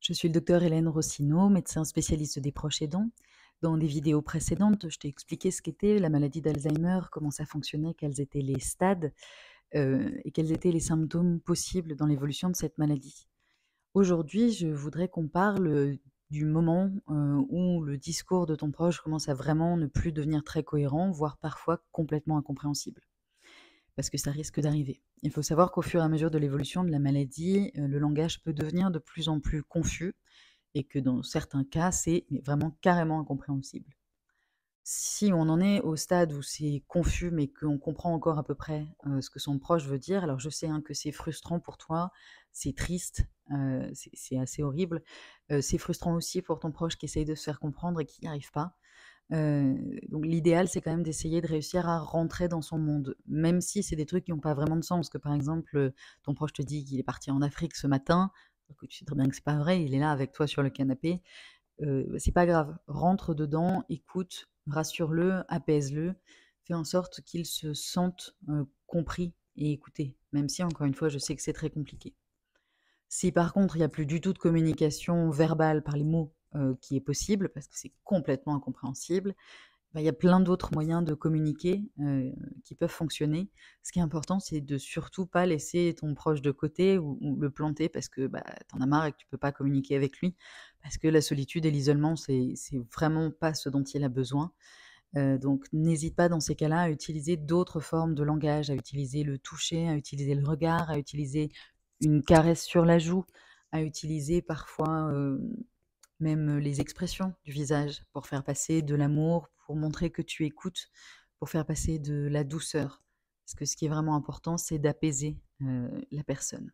Je suis le docteur Hélène Rossineau, médecin spécialiste des proches aidants. Dans des vidéos précédentes, je t'ai expliqué ce qu'était la maladie d'Alzheimer, comment ça fonctionnait, quels étaient les stades et quels étaient les symptômes possibles dans l'évolution de cette maladie. Aujourd'hui, je voudrais qu'on parle du moment où le discours de ton proche commence à vraiment ne plus devenir très cohérent, voire parfois complètement incompréhensible, parce que ça risque d'arriver. Il faut savoir qu'au fur et à mesure de l'évolution de la maladie, le langage peut devenir de plus en plus confus et que dans certains cas, c'est vraiment carrément incompréhensible. Si on en est au stade où c'est confus, mais qu'on comprend encore à peu près ce que son proche veut dire, alors je sais que c'est frustrant pour toi, c'est triste, c'est assez horrible. C'est frustrant aussi pour ton proche qui essaye de se faire comprendre et qui n'y arrive pas. Donc l'idéal, c'est quand même d'essayer de réussir à rentrer dans son monde, même si c'est des trucs qui n'ont pas vraiment de sens. Que par exemple, ton proche te dit qu'il est parti en Afrique ce matin, que tu sais très bien que c'est pas vrai, il est là avec toi sur le canapé. C'est pas grave, rentre dedans, écoute, rassure-le, apaise-le, fais en sorte qu'il se sente compris et écouté, même si encore une fois, je sais que c'est très compliqué. Si par contre, il n'y a plus du tout de communication verbale par les mots qui est possible, parce que c'est complètement incompréhensible, bah, il y a plein d'autres moyens de communiquer qui peuvent fonctionner. Ce qui est important, c'est de surtout pas laisser ton proche de côté ou le planter parce que bah, tu en as marre et que tu peux pas communiquer avec lui. Parce que la solitude et l'isolement, c'est vraiment pas ce dont il a besoin. Donc n'hésite pas dans ces cas-là à utiliser d'autres formes de langage, à utiliser le toucher, à utiliser le regard, à utiliser une caresse sur la joue, à utiliser parfois même les expressions du visage pour faire passer de l'amour, pour montrer que tu écoutes, pour faire passer de la douceur. Parce que ce qui est vraiment important, c'est d'apaiser la personne.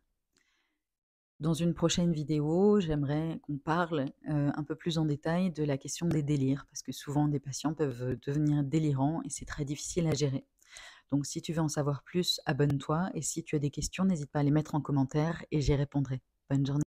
Dans une prochaine vidéo, j'aimerais qu'on parle un peu plus en détail de la question des délires, parce que souvent des patients peuvent devenir délirants et c'est très difficile à gérer. Donc si tu veux en savoir plus, abonne-toi et si tu as des questions, n'hésite pas à les mettre en commentaire et j'y répondrai. Bonne journée.